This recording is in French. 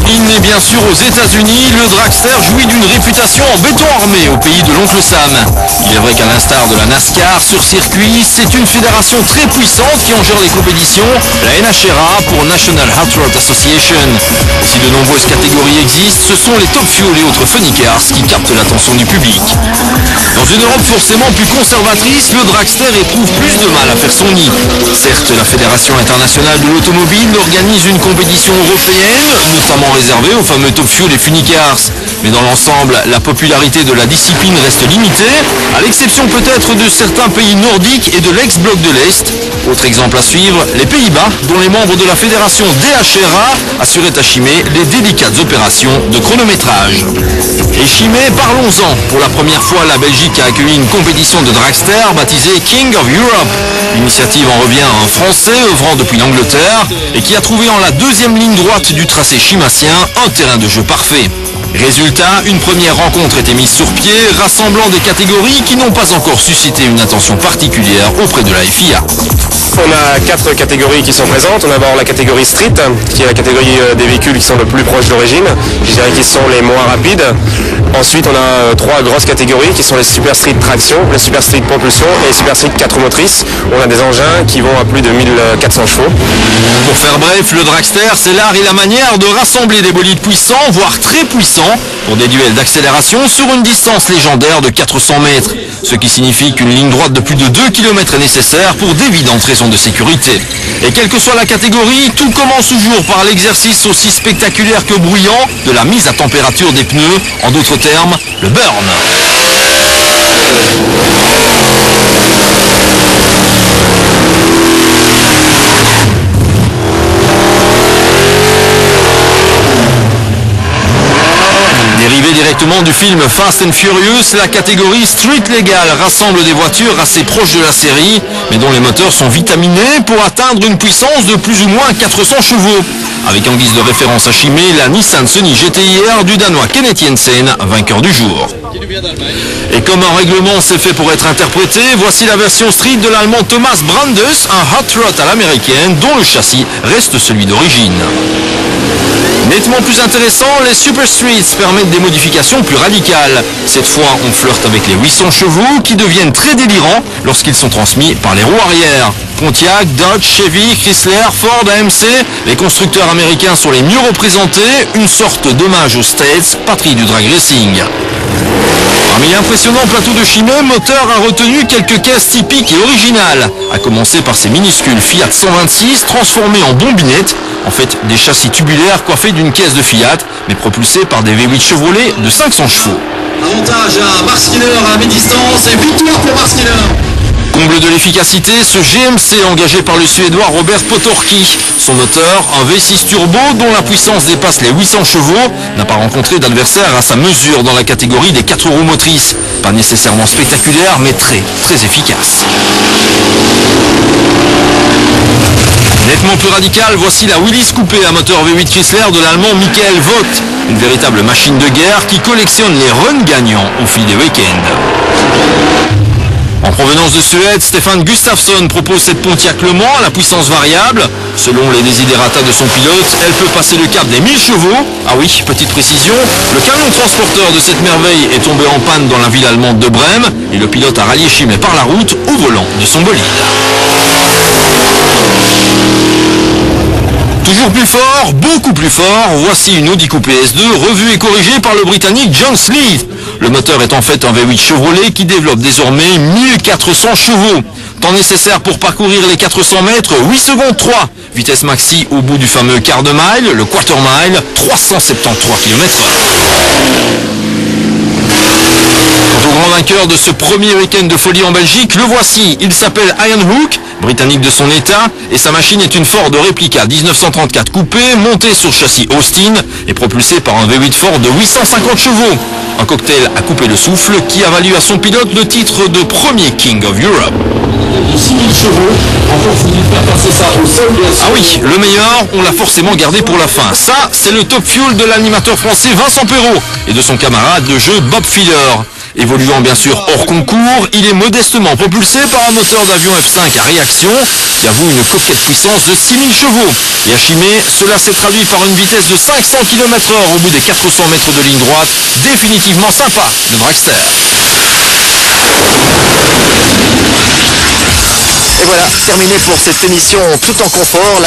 Né bien sûr aux États-Unis, le dragster jouit d'une réputation en béton armé au pays de l'oncle Sam. Il est vrai qu'à l'instar de la NASCAR sur circuit, c'est une fédération très puissante qui en gère les compétitions, la NHRA pour National Hot Rod Association. Si de nombreuses catégories existent, ce sont les Top Fuel et autres funny cars qui captent l'attention du public. Dans une Europe forcément plus conservatrice, le dragster éprouve plus de mal à faire son nid. Certes, la Fédération internationale de l'automobile organise une compétition européenne, notamment réservée aux fameux Top Fuel et funny cars. Mais dans l'ensemble, la popularité de la discipline reste limitée, à l'exception peut-être de certains pays nordiques et de l'ex-bloc de l'Est. Autre exemple à suivre, les Pays-Bas, dont les membres de la fédération DHRA assuraient à Chimay les délicates opérations de chronométrage. Et Chimay, parlons-en. Pour la première fois, la Belgique a accueilli une compétition de dragster baptisée King of Europe. L'initiative en revient à un Français œuvrant depuis l'Angleterre et qui a trouvé en la deuxième ligne droite du tracé chimassien un terrain de jeu parfait. Résultat, une première rencontre était mise sur pied, rassemblant des catégories qui n'ont pas encore suscité une attention particulière auprès de la FIA. On a 4 catégories qui sont présentes. On a d'abord la catégorie street, qui est la catégorie des véhicules qui sont le plus proches d'origine, je dirais qui sont les moins rapides. Ensuite, on a 3 grosses catégories qui sont les super street traction, les super street propulsion et les super street 4 motrices. On a des engins qui vont à plus de 1400 chevaux. Pour faire bref, le dragster, c'est l'art et la manière de rassembler des bolides puissants, voire très puissants, pour des duels d'accélération sur une distance légendaire de 400 mètres. Ce qui signifie qu'une ligne droite de plus de 2 km est nécessaire pour d'évidentes raisons de sécurité. Et quelle que soit la catégorie, tout commence toujours par l'exercice aussi spectaculaire que bruyant de la mise à température des pneus, en d'autres termes, le burn. Dérivé directement du film Fast and Furious, la catégorie Street Legal rassemble des voitures assez proches de la série, mais dont les moteurs sont vitaminés pour atteindre une puissance de plus ou moins 400 chevaux. Avec en guise de référence à Chimay, la Nissan Sunny GT-R du Danois Kenneth Jensen, vainqueur du jour. Et comme un règlement s'est fait pour être interprété, voici la version street de l'allemand Thomas Brandes, un hot rod à l'américaine dont le châssis reste celui d'origine. Nettement plus intéressant, les Super Streets permettent des modifications plus radicales. Cette fois, on flirte avec les 800 chevaux qui deviennent très délirants lorsqu'ils sont transmis par les roues arrière. Pontiac, Dodge, Chevy, Chrysler, Ford, AMC, les constructeurs américains sont les mieux représentés, une sorte d'hommage aux States, patrie du drag racing. Parmi l'impressionnant plateau de Chimay, Moteur a retenu quelques caisses typiques et originales, à commencer par ces minuscules Fiat 126 transformées en bombinettes, en fait des châssis tubulaires coiffés d'une caisse de Fiat, mais propulsés par des V8 Chevrolet de 500 chevaux. Avantage à Mark Skinner à la mi-distance et victoire pour Mark Skinner. Comble de l'efficacité, ce GMC engagé par le Suédois Robert Potorki. Son moteur, un V6 turbo dont la puissance dépasse les 800 chevaux, n'a pas rencontré d'adversaire à sa mesure dans la catégorie des 4 roues motrices. Pas nécessairement spectaculaire, mais très efficace. Nettement plus radical, voici la Willys Coupé à moteur V8 Chrysler de l'allemand Michael Vogt. Une véritable machine de guerre qui collectionne les runs gagnants au fil des week-ends. En provenance de Suède, Stefan Gustafsson propose cette Pontiac Le Mans à la puissance variable. Selon les desiderata de son pilote, elle peut passer le cap des 1000 chevaux. Ah oui, petite précision, le camion transporteur de cette merveille est tombé en panne dans la ville allemande de Brême et le pilote a rallié Chimay par la route au volant de son bolide. Toujours plus fort, beaucoup plus fort, voici une Audi Coupé S2 revue et corrigée par le Britannique John Sleeth. Le moteur est en fait un V8 Chevrolet qui développe désormais 1400 chevaux. Temps nécessaire pour parcourir les 400 mètres, 8 secondes 3. Vitesse maxi au bout du fameux quart de mile, le quarter mile, 373 km/h. Quant au grand vainqueur de ce premier week-end de folie en Belgique, le voici. Il s'appelle Ian Hook, britannique de son état, et sa machine est une Ford Replica 1934 coupée, montée sur châssis Austin et propulsée par un V8 Ford de 850 chevaux. Un cocktail à couper le souffle qui a valu à son pilote le titre de premier King of Europe. 6000 chevaux, encore faut-il faire passer ça au sol. Ah oui, le meilleur, on l'a forcément gardé pour la fin. Ça, c'est le Top Fuel de l'animateur français Vincent Perrault et de son camarade de jeu Bob Feeder. Évoluant bien sûr hors concours, il est modestement propulsé par un moteur d'avion F5 à réaction qui avoue une coquette puissance de 6000 chevaux. Et à Chimay, cela s'est traduit par une vitesse de 500 km/h au bout des 400 mètres de ligne droite. Définitivement sympa, le dragster. Et voilà, terminé pour cette émission tout en confort.